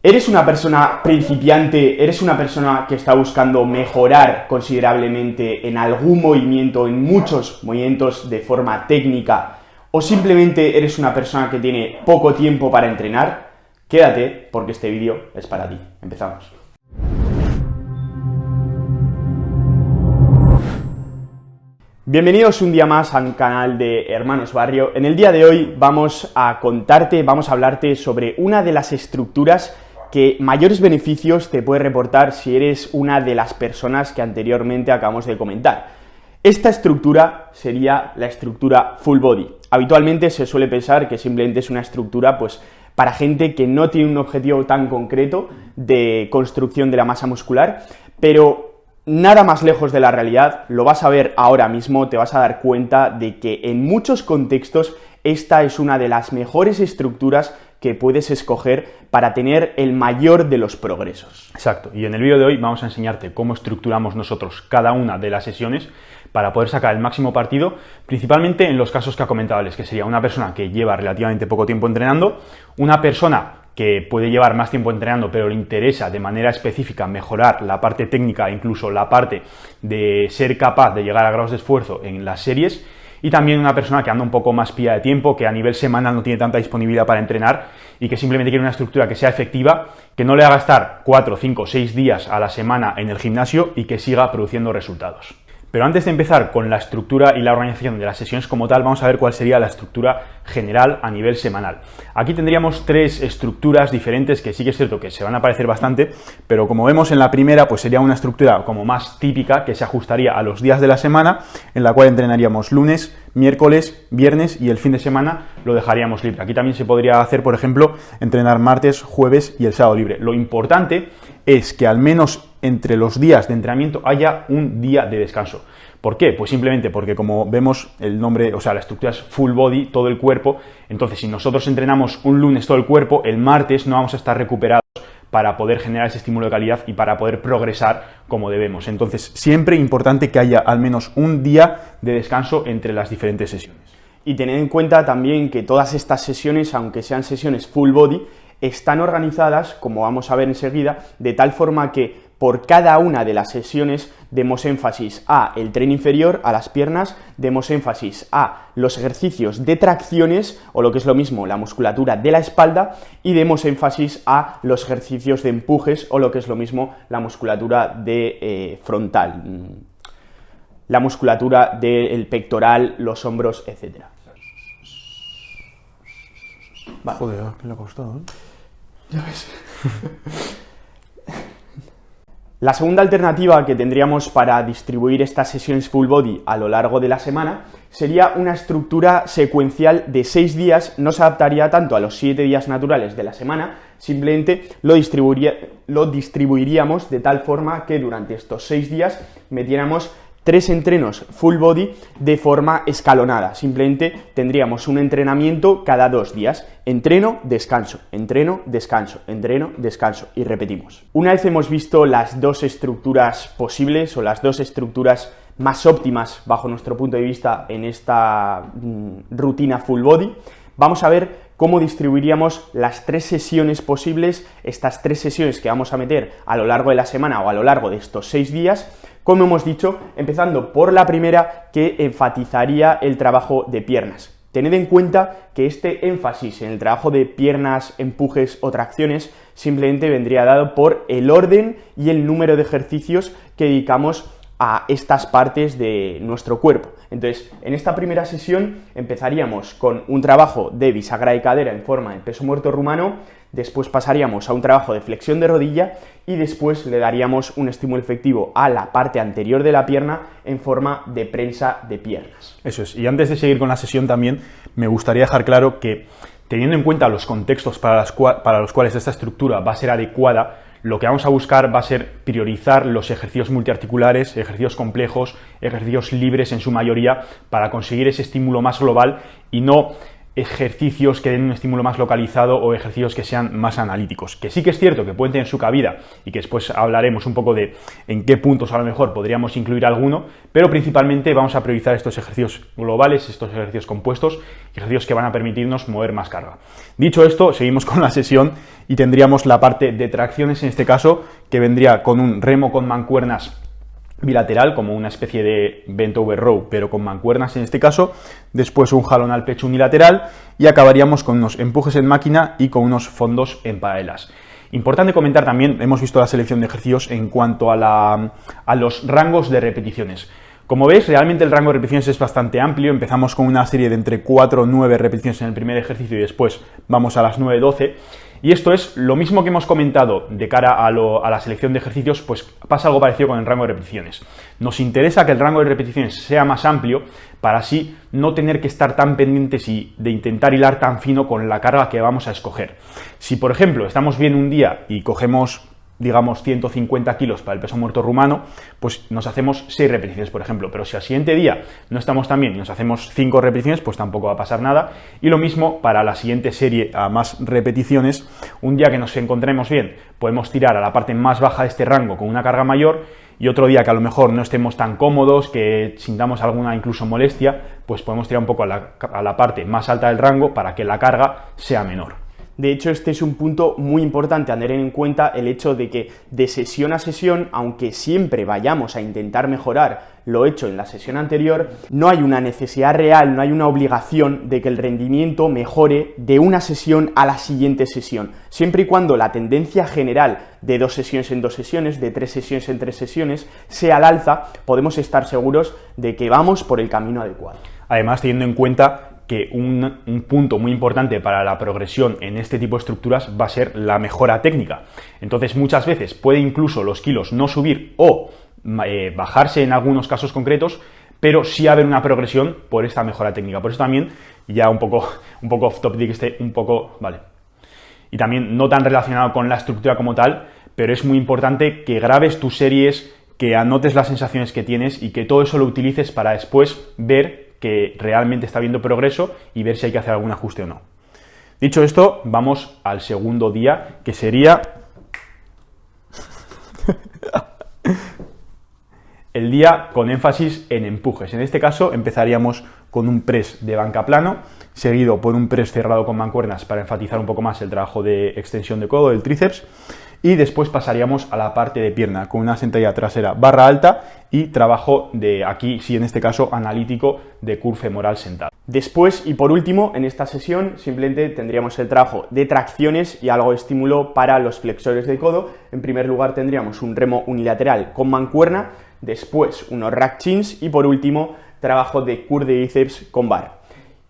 ¿Eres una persona principiante? ¿Eres una persona que está buscando mejorar considerablemente en algún movimiento, en muchos movimientos de forma técnica? ¿O simplemente eres una persona que tiene poco tiempo para entrenar? Quédate, porque este vídeo es para ti. Empezamos. Bienvenidos un día más al canal de Hermanos Barrio. En el día de hoy vamos a hablarte sobre una de las estructuras que mayores beneficios te puede reportar si eres una de las personas que anteriormente acabamos de comentar. Esta estructura sería la estructura full body. Habitualmente se suele pensar que simplemente es una estructura para gente que no tiene un objetivo tan concreto de construcción de la masa muscular, pero nada más lejos de la realidad. Lo vas a ver ahora mismo, te vas a dar cuenta de que en muchos contextos esta es una de las mejores estructuras que puedes escoger para tener el mayor de los progresos. Exacto, y en el vídeo de hoy vamos a enseñarte cómo estructuramos nosotros cada una de las sesiones para poder sacar el máximo partido, principalmente en los casos que ha comentado Alex, que sería una persona que lleva relativamente poco tiempo entrenando, una persona que puede llevar más tiempo entrenando pero le interesa de manera específica mejorar la parte técnica, incluso la parte de ser capaz de llegar a grados de esfuerzo en las series, y también una persona que anda un poco más pilla de tiempo, que a nivel semanal no tiene tanta disponibilidad para entrenar y que simplemente quiere una estructura que sea efectiva, que no le haga estar 4, 5, 6 días a la semana en el gimnasio y que siga produciendo resultados. Pero antes de empezar con la estructura y la organización de las sesiones como tal, vamos a ver cuál sería la estructura general a nivel semanal. Aquí tendríamos tres estructuras diferentes que sí que es cierto que se van a parecer bastante, pero como vemos en la primera, pues sería una estructura como más típica que se ajustaría a los días de la semana, en la cual entrenaríamos lunes, miércoles, viernes y el fin de semana lo dejaríamos libre. Aquí también se podría hacer, por ejemplo, entrenar martes, jueves y el sábado libre. Lo importante es que al menos entre los días de entrenamiento haya un día de descanso. ¿Por qué? Pues simplemente porque, como vemos, el nombre, la estructura es full body, todo el cuerpo. Entonces, si nosotros entrenamos un lunes todo el cuerpo, el martes no vamos a estar recuperados para poder generar ese estímulo de calidad y para poder progresar como debemos. Entonces, siempre importante que haya al menos un día de descanso entre las diferentes sesiones. Y tened en cuenta también que todas estas sesiones, aunque sean sesiones full body, están organizadas, como vamos a ver enseguida, de tal forma que por cada una de las sesiones demos énfasis a el tren inferior, a las piernas, demos énfasis a los ejercicios de tracciones, o lo que es lo mismo, la musculatura de la espalda, y demos énfasis a los ejercicios de empujes, o lo que es lo mismo, la musculatura de frontal, la musculatura del pectoral, los hombros, etc. Vale. Joder, ¿qué le ha costado? Ya ves. La segunda alternativa que tendríamos para distribuir estas sesiones full body a lo largo de la semana sería una estructura secuencial de 6 días. No se adaptaría tanto a los 7 días naturales de la semana, simplemente lo distribuiríamos de tal forma que durante estos 6 días metiéramos 3 entrenos full body de forma escalonada. Simplemente tendríamos un entrenamiento cada 2 días. Entreno, descanso, entreno, descanso, entreno, descanso, y repetimos. Una vez hemos visto las dos estructuras posibles o las dos estructuras más óptimas bajo nuestro punto de vista en esta rutina full body, vamos a ver cómo distribuiríamos las 3 sesiones posibles, estas 3 sesiones que vamos a meter a lo largo de la semana o a lo largo de estos 6 días, como hemos dicho, empezando por la primera, que enfatizaría el trabajo de piernas. Tened en cuenta que este énfasis en el trabajo de piernas, empujes o tracciones simplemente vendría dado por el orden y el número de ejercicios que dedicamos a estas partes de nuestro cuerpo. Entonces, en esta primera sesión empezaríamos con un trabajo de bisagra de cadera en forma de peso muerto rumano, después pasaríamos a un trabajo de flexión de rodilla y después le daríamos un estímulo efectivo a la parte anterior de la pierna en forma de prensa de piernas. Eso es, y antes de seguir con la sesión también me gustaría dejar claro que, teniendo en cuenta los contextos para los cuales esta estructura va a ser adecuada, lo que vamos a buscar va a ser priorizar los ejercicios multiarticulares, ejercicios complejos, ejercicios libres en su mayoría, para conseguir ese estímulo más global y no ejercicios que den un estímulo más localizado o ejercicios que sean más analíticos, que sí que es cierto que pueden tener su cabida y que después hablaremos un poco de en qué puntos a lo mejor podríamos incluir alguno, pero principalmente vamos a priorizar estos ejercicios globales, estos ejercicios compuestos, ejercicios que van a permitirnos mover más carga. Dicho esto, seguimos con la sesión y tendríamos la parte de tracciones en este caso, que vendría con un remo con mancuernas bilateral, como una especie de bent over row, pero con mancuernas en este caso, después un jalón al pecho unilateral y acabaríamos con unos empujes en máquina y con unos fondos en paralelas. Importante comentar también, hemos visto la selección de ejercicios en cuanto a los rangos de repeticiones. Como veis, realmente el rango de repeticiones es bastante amplio. Empezamos con una serie de entre 4 o 9 repeticiones en el primer ejercicio y después vamos a las 9-12. Y esto es lo mismo que hemos comentado de cara a la selección de ejercicios, pues pasa algo parecido con el rango de repeticiones. Nos interesa que el rango de repeticiones sea más amplio para así no tener que estar tan pendientes y de intentar hilar tan fino con la carga que vamos a escoger. Si, por ejemplo, estamos bien un día y cogemos, digamos, 150 kilos para el peso muerto rumano, pues nos hacemos 6 repeticiones, por ejemplo. Pero si al siguiente día no estamos tan bien y nos hacemos 5 repeticiones, pues tampoco va a pasar nada. Y lo mismo para la siguiente serie a más repeticiones. Un día que nos encontremos bien, podemos tirar a la parte más baja de este rango con una carga mayor, y otro día que a lo mejor no estemos tan cómodos, que sintamos alguna incluso molestia, pues podemos tirar un poco a la parte más alta del rango para que la carga sea menor. De hecho, este es un punto muy importante a tener en cuenta, el hecho de que de sesión a sesión, aunque siempre vayamos a intentar mejorar lo hecho en la sesión anterior, no hay una necesidad real, no hay una obligación de que el rendimiento mejore de una sesión a la siguiente sesión. Siempre y cuando la tendencia general de 2 sesiones en 2 sesiones, de 3 sesiones en 3 sesiones, sea al alza, podemos estar seguros de que vamos por el camino adecuado. Además, teniendo en cuenta que un punto muy importante para la progresión en este tipo de estructuras va a ser la mejora técnica. Entonces, muchas veces puede incluso los kilos no subir o bajarse en algunos casos concretos, pero sí haber una progresión por esta mejora técnica. Por eso también, ya un poco off topic, vale. Y también no tan relacionado con la estructura como tal, pero es muy importante que grabes tus series, que anotes las sensaciones que tienes y que todo eso lo utilices para después ver que realmente está habiendo progreso y ver si hay que hacer algún ajuste o no. Dicho esto, vamos al segundo día, que sería el día con énfasis en empujes. En este caso empezaríamos con un press de banca plano, seguido por un press cerrado con mancuernas para enfatizar un poco más el trabajo de extensión de codo del tríceps, y después pasaríamos a la parte de pierna con una sentadilla trasera barra alta y trabajo de, aquí sí en este caso, analítico de curva femoral sentado. Después y por último, en esta sesión simplemente tendríamos el trabajo de tracciones y algo de estímulo para los flexores de codo. En primer lugar tendríamos un remo unilateral con mancuerna, después unos rack chins y por último trabajo de curl de bíceps con bar.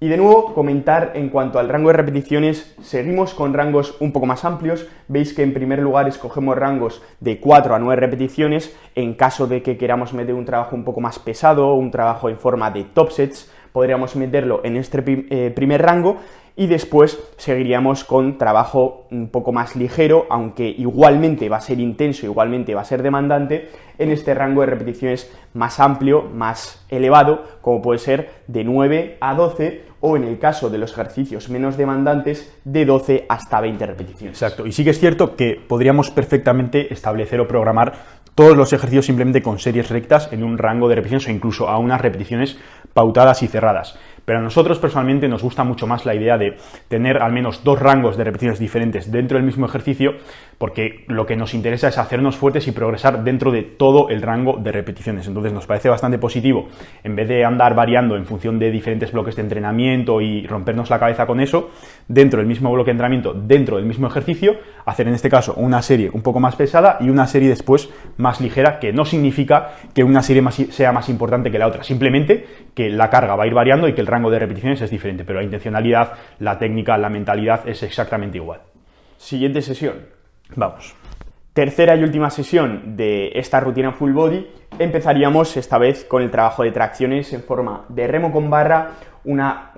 Y de nuevo, comentar en cuanto al rango de repeticiones, seguimos con rangos un poco más amplios. Veis que en primer lugar escogemos rangos de 4 a 9 repeticiones. En caso de que queramos meter un trabajo un poco más pesado, un trabajo en forma de top sets, podríamos meterlo en este primer rango, y después seguiríamos con trabajo un poco más ligero, aunque igualmente va a ser intenso, igualmente va a ser demandante, en este rango de repeticiones más amplio, más elevado, como puede ser de 9 a 12, o en el caso de los ejercicios menos demandantes, de 12 hasta 20 repeticiones. Exacto, y sí que es cierto que podríamos perfectamente establecer o programar todos los ejercicios simplemente con series rectas en un rango de repeticiones o incluso a unas repeticiones pautadas y cerradas. Pero a nosotros personalmente nos gusta mucho más la idea de tener al menos 2 rangos de repeticiones diferentes dentro del mismo ejercicio, porque lo que nos interesa es hacernos fuertes y progresar dentro de todo el rango de repeticiones. Entonces nos parece bastante positivo, en vez de andar variando en función de diferentes bloques de entrenamiento y rompernos la cabeza con eso, dentro del mismo bloque de entrenamiento, dentro del mismo ejercicio, hacer en este caso una serie un poco más pesada y una serie después más ligera, que no significa que una serie sea más importante que la otra, simplemente que la carga va a ir variando y que el rango de repeticiones es diferente, pero la intencionalidad, la técnica, la mentalidad es exactamente igual. Siguiente sesión. Vamos. Tercera y última sesión de esta rutina full body. Empezaríamos esta vez con el trabajo de tracciones en forma de remo con barra, una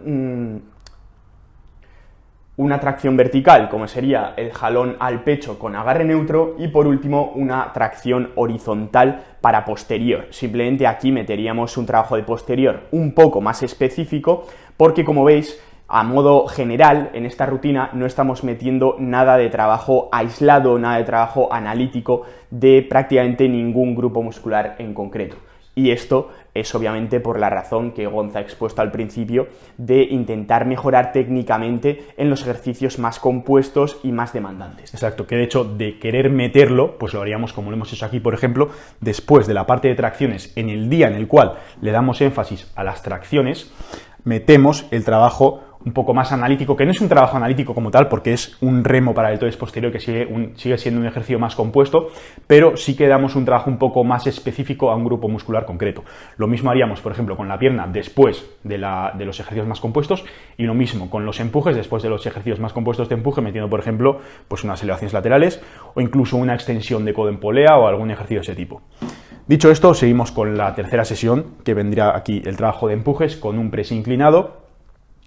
tracción vertical, como sería el jalón al pecho con agarre neutro, y por último una tracción horizontal para posterior. Simplemente aquí meteríamos un trabajo de posterior un poco más específico, porque como veis, a modo general, en esta rutina no estamos metiendo nada de trabajo aislado, nada de trabajo analítico de prácticamente ningún grupo muscular en concreto. Y esto es obviamente por la razón que Gonza ha expuesto al principio de intentar mejorar técnicamente en los ejercicios más compuestos y más demandantes. Exacto, que de hecho de querer meterlo, pues lo haríamos como lo hemos hecho aquí, por ejemplo, después de la parte de tracciones, en el día en el cual le damos énfasis a las tracciones, metemos el trabajo un poco más analítico, que no es un trabajo analítico como tal, porque es un remo para el deltoides posterior que sigue siendo un ejercicio más compuesto, pero sí que damos un trabajo un poco más específico a un grupo muscular concreto. Lo mismo haríamos, por ejemplo, con la pierna después de los ejercicios más compuestos, y lo mismo con los empujes después de los ejercicios más compuestos de empuje, metiendo, por ejemplo, pues unas elevaciones laterales o incluso una extensión de codo en polea o algún ejercicio de ese tipo. Dicho esto, seguimos con la tercera sesión, que vendría aquí el trabajo de empujes con un press inclinado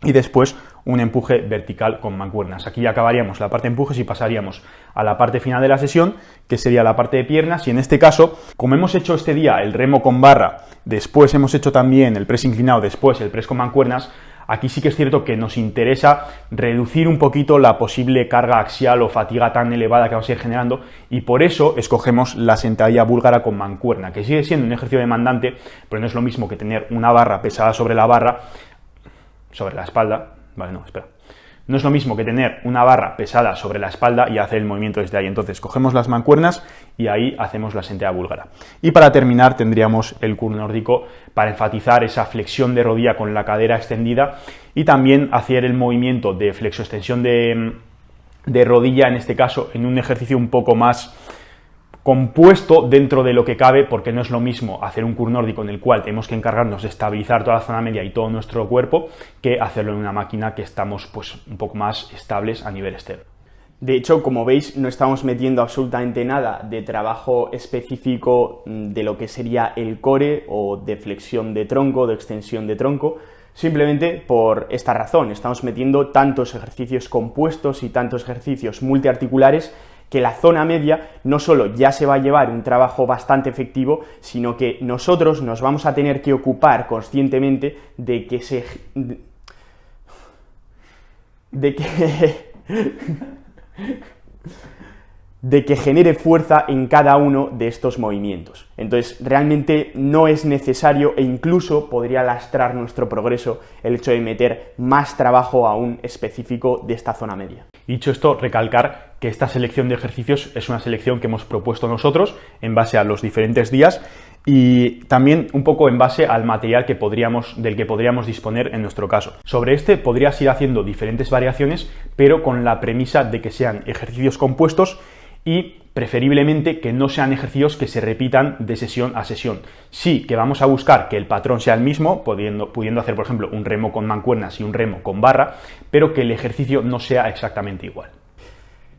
y después un empuje vertical con mancuernas. Aquí ya acabaríamos la parte de empujes y pasaríamos a la parte final de la sesión, que sería la parte de piernas, y en este caso, como hemos hecho este día el remo con barra, después hemos hecho también el press inclinado, después el press con mancuernas, aquí sí que es cierto que nos interesa reducir un poquito la posible carga axial o fatiga tan elevada que vamos a ir generando, y por eso escogemos la sentadilla búlgara con mancuerna, que sigue siendo un ejercicio demandante, pero no es lo mismo que tener una barra pesada sobre la espalda, vale, no, espera. No es lo mismo que tener una barra pesada sobre la espalda y hacer el movimiento desde ahí. Entonces cogemos las mancuernas y ahí hacemos la sentadilla búlgara. Y para terminar tendríamos el curl nórdico para enfatizar esa flexión de rodilla con la cadera extendida y también hacer el movimiento de flexoextensión de rodilla, en este caso en un ejercicio un poco más compuesto dentro de lo que cabe, porque no es lo mismo hacer un curl nórdico en el cual tenemos que encargarnos de estabilizar toda la zona media y todo nuestro cuerpo, que hacerlo en una máquina que estamos pues un poco más estables a nivel externo. De hecho, como veis, no estamos metiendo absolutamente nada de trabajo específico de lo que sería el core o de flexión de tronco, de extensión de tronco, simplemente por esta razón. Estamos metiendo tantos ejercicios compuestos y tantos ejercicios multiarticulares que la zona media no solo ya se va a llevar un trabajo bastante efectivo, sino que nosotros nos vamos a tener que ocupar conscientemente de que genere fuerza en cada uno de estos movimientos. Entonces, realmente no es necesario e incluso podría lastrar nuestro progreso el hecho de meter más trabajo aún específico de esta zona media. Dicho esto, recalcar que esta selección de ejercicios es una selección que hemos propuesto nosotros en base a los diferentes días y también un poco en base al material del que podríamos disponer en nuestro caso. Sobre este podrías ir haciendo diferentes variaciones, pero con la premisa de que sean ejercicios compuestos y preferiblemente que no sean ejercicios que se repitan de sesión a sesión. Sí que vamos a buscar que el patrón sea el mismo, pudiendo hacer, por ejemplo, un remo con mancuernas y un remo con barra, pero que el ejercicio no sea exactamente igual.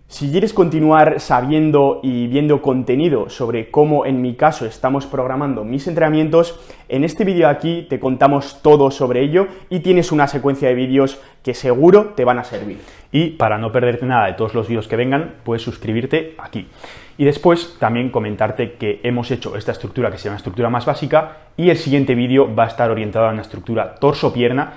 Si quieres continuar sabiendo y viendo contenido sobre cómo en mi caso estamos programando mis entrenamientos, en este vídeo aquí te contamos todo sobre ello y tienes una secuencia de vídeos que seguro te van a servir. Y para no perderte nada de todos los vídeos que vengan, puedes suscribirte aquí. Y después también comentarte que hemos hecho esta estructura que se llama estructura más básica y el siguiente vídeo va a estar orientado a una estructura torso-pierna